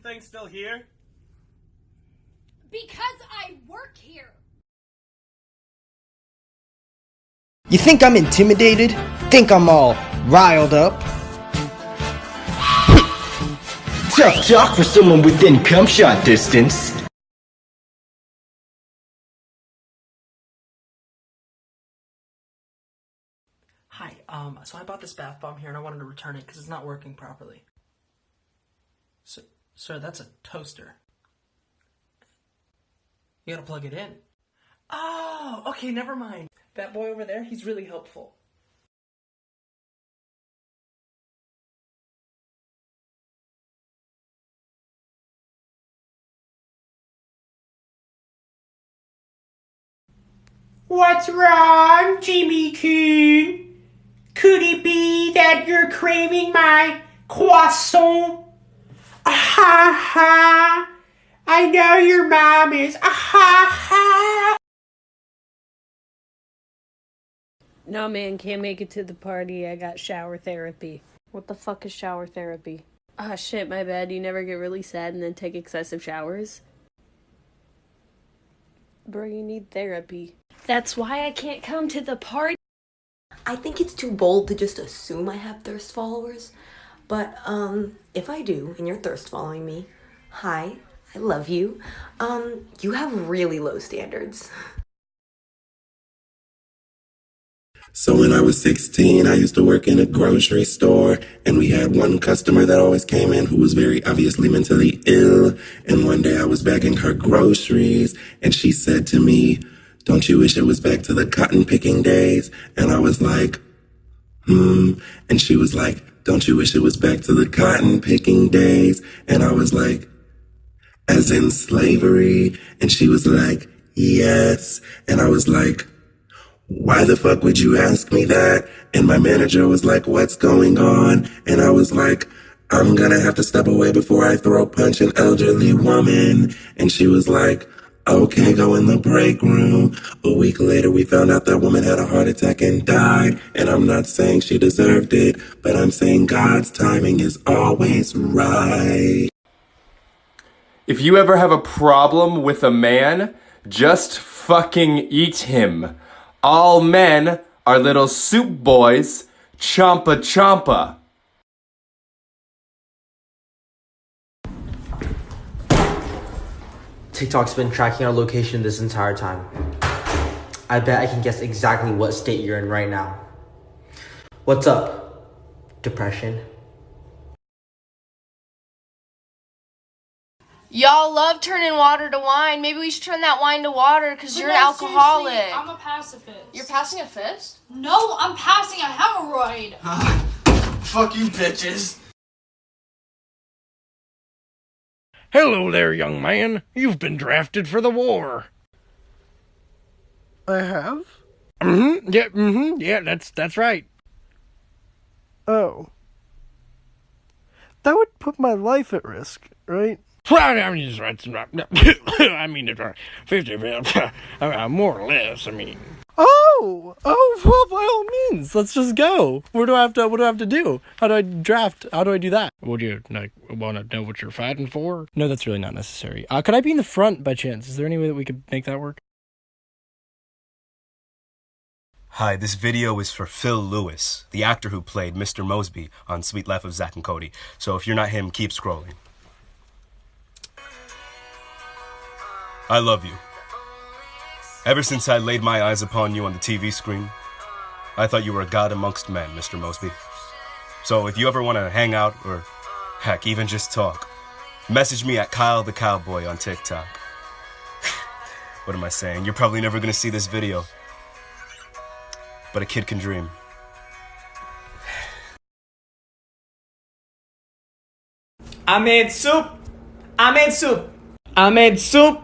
thing still here? Because I work here. You think I'm intimidated? Think I'm all riled up? Tough talk for someone within cum shot distance. Hi, so I bought this bath bomb here and I wanted to return it because it's not working properly. Sir, that's a toaster. You gotta plug it in. Oh, okay, never mind. That boy over there, he's really helpful. What's wrong, Jimmy Coon? Could it be that you're craving my croissant? Ha ha! I know your mom is. Ha ha! No, man, can't make it to the party. I got shower therapy. What the fuck is shower therapy? Ah, shit, my bad. You never get really sad and then take excessive showers? Bro, you need therapy. That's why I can't come to the party. I think it's too bold to just assume I have thirst followers. But, if I do, and you're thirst following me, hi, I love you. You have really low standards. So when I was 16, I used to work in a grocery store, and we had one customer that always came in who was very obviously mentally ill. And one day I was bagging her groceries, and she said to me, "Don't you wish it was back to the cotton picking days?" And I was like, And she was like, "Don't you wish it was back to the cotton picking days?" And I was like, "As in slavery?" And she was like, "Yes." And I was like, "Why the fuck would you ask me that?" And my manager was like, "What's going on?" And I was like, "I'm gonna have to step away before I throw punch an elderly woman." And she was like, "Okay, go in the break room." A week later, we found out that woman had a heart attack and died. And I'm not saying she deserved it, but I'm saying God's timing is always right. If you ever have a problem with a man, just fucking eat him. All men are little soup boys. Champa champa. TikTok's been tracking our location this entire time. I bet I can guess exactly what state you're in right now. What's up? Depression? Y'all love turning water to wine. Maybe we should turn that wine to water because you're an alcoholic. Seriously, I'm a pacifist. You're passing a fist? No, I'm passing a hemorrhoid. Fuck you, bitches. Hello there, young man. You've been drafted for the war. I have? Yeah, that's right. Oh. That would put my life at risk, right? I mean, it's 50, more or less, I mean. Oh, well, by all means, let's just go. What do I have to do? How do I draft? How do I do that? Would you, want to know what you're fighting for? No, that's really not necessary. Could I be in the front by chance? Is there any way that we could make that work? Hi, this video is for Phil Lewis, the actor who played Mr. Mosby on Sweet Life of Zack and Cody. So if you're not him, keep scrolling. I love you. Ever since I laid my eyes upon you on the TV screen, I thought you were a god amongst men, Mr. Mosby. So if you ever want to hang out, or heck, even just talk, message me at Kyle the Cowboy on TikTok. What am I saying? You're probably never going to see this video. But a kid can dream. I made soup. I made soup. I made soup.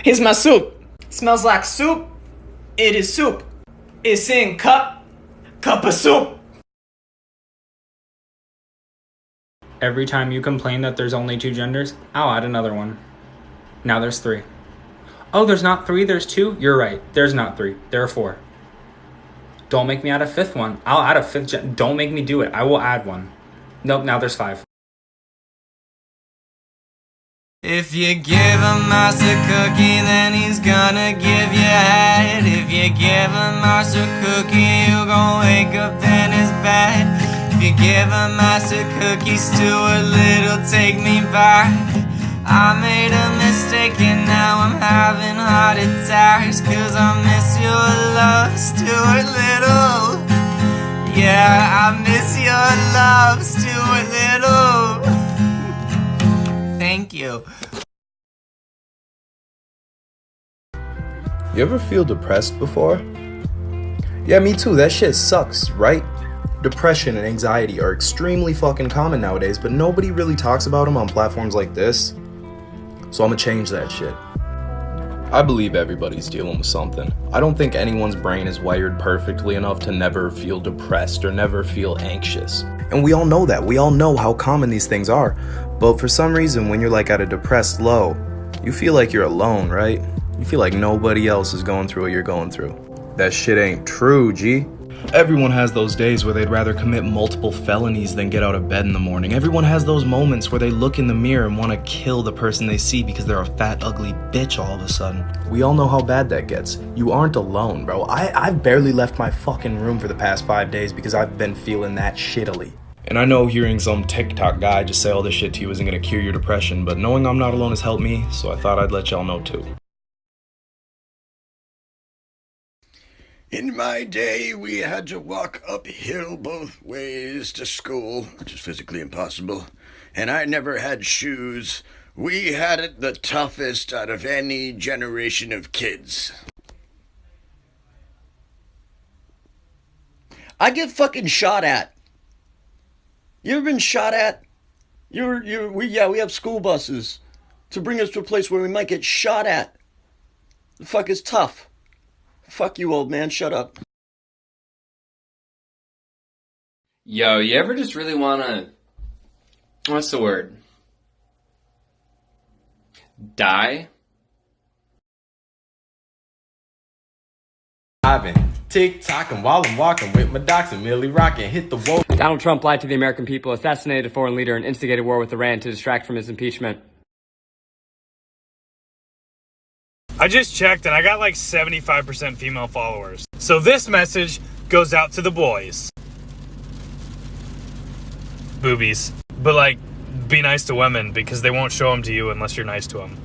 Here's my soup. Smells like soup. It is soup. It's in cup of soup. Every time you complain that there's only 2 genders, I'll add another one. Now there's 3. Oh, there's not 3, there's 2? You're right, there's not 3, there are 4. Don't make me add a 5th one. I'll add a 5th don't make me do it. I will add one. Nope, now there's 5. If you give a mouse a cookie, then he's gonna give you head. If you give a mouse a cookie, he'll go wake up in his bed. If you give a mouse a cookie, Stuart Little, take me back. I made a mistake and now I'm having heart attacks, 'cause I miss your love, Stuart Little. Yeah, I miss your love, Stuart Little. Thank you. You ever feel depressed before? Yeah, me too. That shit sucks, right? Depression and anxiety are extremely fucking common nowadays, but nobody really talks about them on platforms like this. So I'm gonna change that shit. I believe everybody's dealing with something. I don't think anyone's brain is wired perfectly enough to never feel depressed or never feel anxious. And we all know that. We all know how common these things are. But for some reason, when you're like at a depressed low, you feel like you're alone, right? You feel like nobody else is going through what you're going through. That shit ain't true, G. Everyone has those days where they'd rather commit multiple felonies than get out of bed in the morning. Everyone has those moments where they look in the mirror and want to kill the person they see because they're a fat, ugly bitch all of a sudden. We all know how bad that gets. You aren't alone, bro. I've barely left my fucking room for the past 5 days because I've been feeling that shittily. And I know hearing some TikTok guy just say all this shit to you isn't gonna cure your depression, but knowing I'm not alone has helped me, so I thought I'd let y'all know too. In my day, we had to walk uphill both ways to school, which is physically impossible, and I never had shoes. We had it the toughest out of any generation of kids. I get fucking shot at. You ever been shot at? We have school buses to bring us to a place where we might get shot at. The fuck is tough. Fuck you, old man, shut up. Yo, you ever just really wanna... What's the word? Die? I've been tick-tocking while I'm walking with my docs and Millie rocking, hit the wall. Donald Trump lied to the American people, assassinated a foreign leader, and instigated war with Iran to distract from his impeachment. I just checked and I got like 75% female followers. So this message goes out to the boys. Boobies. But like, be nice to women because they won't show them to you unless you're nice to them.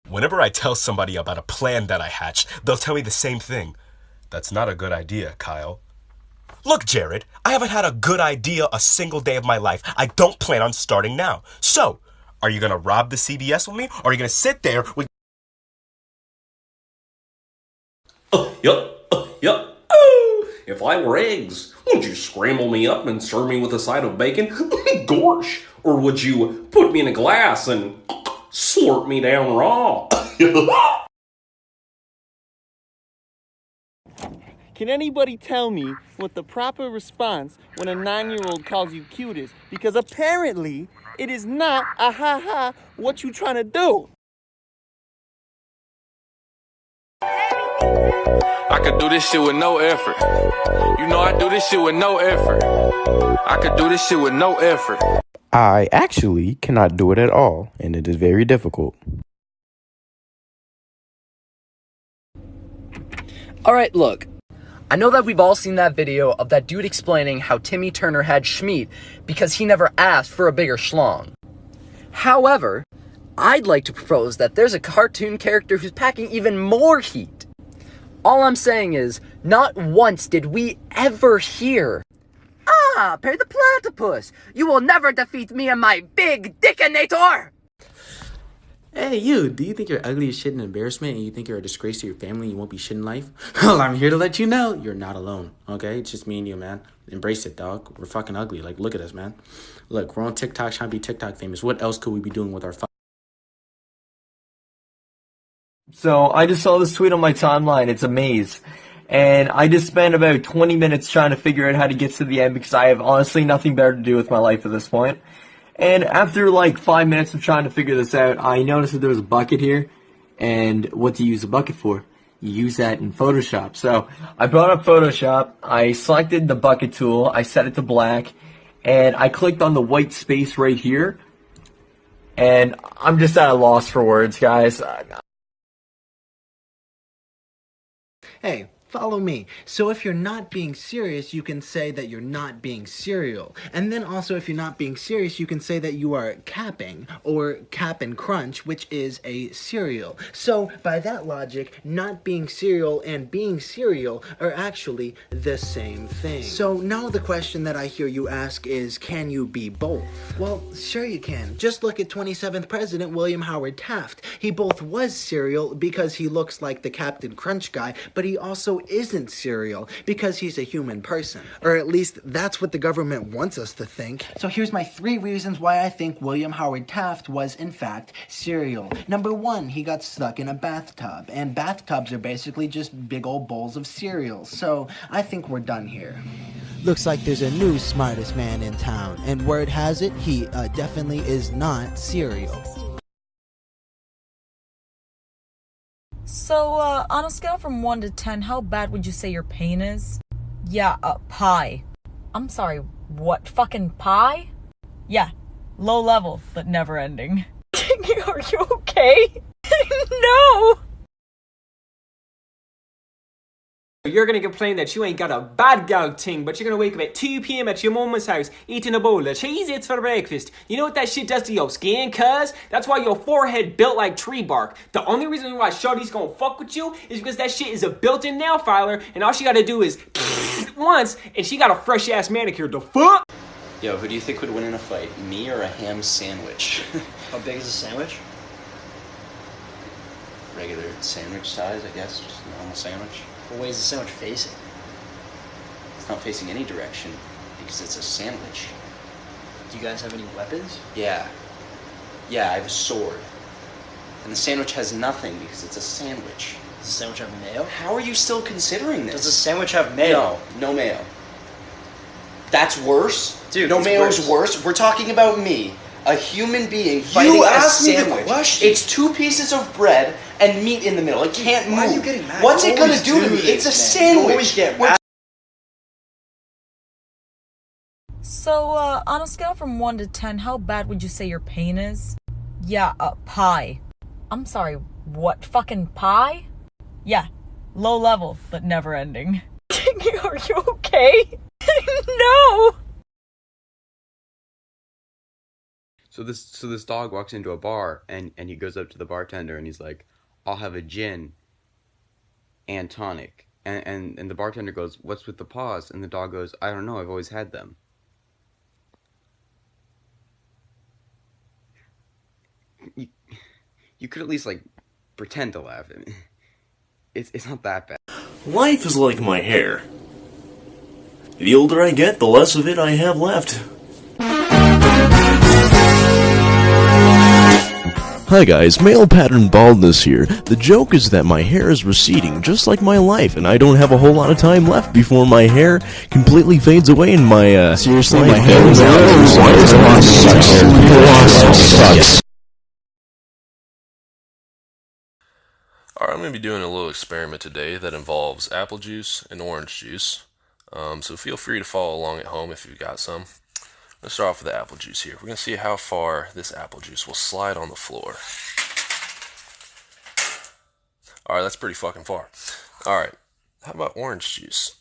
Whenever I tell somebody about a plan that I hatched, they'll tell me the same thing. That's not a good idea, Kyle. Look, Jared, I haven't had a good idea a single day of my life. I don't plan on starting now. So, are you gonna rob the CBS with me, or are you gonna sit there with... Yup. If I were eggs, would you scramble me up and serve me with a side of bacon? Gorsh! Or would you put me in a glass and slurp me down raw? Can anybody tell me what the proper response when a 9-year-old calls you cute is? Because apparently, it is not a ha-ha what you trying to do. I could do this shit with no effort. You know I do this shit with no effort. I could do this shit with no effort. I actually cannot do it at all, and it is very difficult. Alright, look. I know that we've all seen that video of that dude explaining how Timmy Turner had Schmeat because he never asked for a bigger schlong. However, I'd like to propose that there's a cartoon character who's packing even more heat. All I'm saying is, not once did we ever hear, "Ah, Perry the Platypus, you will never defeat me and my big dickinator!" Hey, you, do you think you're ugly as shit and embarrassment and you think you're a disgrace to your family and you won't be shit in life? Well, I'm here to let you know you're not alone, okay? It's just me and you, man. Embrace it, dog. We're fucking ugly. Like, look at us, man. Look, we're on TikTok trying to be TikTok famous. What else could we be doing with our So I just saw this tweet on my timeline. It's a maze. And I just spent about 20 minutes trying to figure out how to get to the end because I have honestly nothing better to do with my life at this point. And after like 5 minutes of trying to figure this out, I noticed that there was a bucket here. And what do you use a bucket for? You use that in Photoshop. So I brought up Photoshop, I selected the bucket tool, I set it to black, and I clicked on the white space right here And I'm just at a loss for words, guys. Hey, follow me. So if you're not being serious, you can say that you're not being serial. And then also if you're not being serious, you can say that you are capping, or cap and crunch, which is a cereal. So by that logic, not being serial and being serial are actually the same thing. So now the question that I hear you ask is, can you be both? Well, sure you can. Just look at 27th President William Howard Taft. He both was serial because he looks like the Captain Crunch guy, but he also isn't serial because he's a human person. Or at least that's what the government wants us to think. So here's my 3 reasons why I think William Howard Taft was in fact serial. Number 1, he got stuck in a bathtub, and bathtubs are basically just big old bowls of cereal. So I think we're done here. Looks like there's a new smartest man in town, and word has it, he definitely is not serial. So, on a scale from 1 to 10, how bad would you say your pain is? Yeah, pie. I'm sorry, what, fucking pie? Yeah, low level, but never ending. Are you okay? No! You're gonna complain that you ain't got a bad gal ting, but you're gonna wake up at 2 p.m. at your mama's house eating a bowl of Cheez-Its for breakfast. You know what that shit does to your skin, cuz? That's why your forehead built like tree bark. The only reason why Shorty's gonna fuck with you is because that shit is a built-in nail filer, and all she gotta do is once, and she got a fresh-ass manicure. The fuck? Yo, who do you think would win in a fight, me or a ham sandwich? How big is a sandwich? Regular sandwich size, I guess, just a normal sandwich. What way is the sandwich facing? It's not facing any direction because it's a sandwich. Do you guys have any weapons? Yeah. Yeah, I have a sword. And the sandwich has nothing because it's a sandwich. Does the sandwich have mayo? How are you still considering this? Does the sandwich have mayo? No, no mayo. That's worse? Dude, no it's mayo is worse? We're talking about me. A human being fighting a sandwich. Me the question. It's 2 pieces of bread and meat in the middle. It can't move. Why are you getting mad? What's You it gonna always do to me? this, It's a man. sandwich. You always get mad. So, on a scale from 1 to 10, how bad would you say your pain is? Yeah, pie. I'm sorry, what, fucking pie? Yeah, low level, but never ending. Are you okay? No! So this dog walks into a bar and he goes up to the bartender and he's like, I'll have a gin and tonic. And the bartender goes, what's with the pause? And the dog goes, I don't know, I've always had them. You could at least like pretend to laugh. I mean, it's not that bad. Life is like my hair. The older I get, the less of it I have left. Hi guys, male pattern baldness here. The joke is that my hair is receding just like my life, and I don't have a whole lot of time left before my hair completely fades away and my, seriously, my hair is sucks. Alright, I'm going to be doing a little experiment today that involves apple juice and orange juice. So feel free to follow along at home if you've got some. Let's start off with the apple juice here. We're going to see how far this apple juice will slide on the floor. Alright, that's pretty fucking far. Alright, how about orange juice?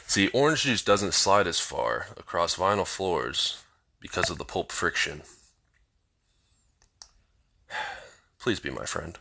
See, orange juice doesn't slide as far across vinyl floors because of the pulp friction. Please be my friend.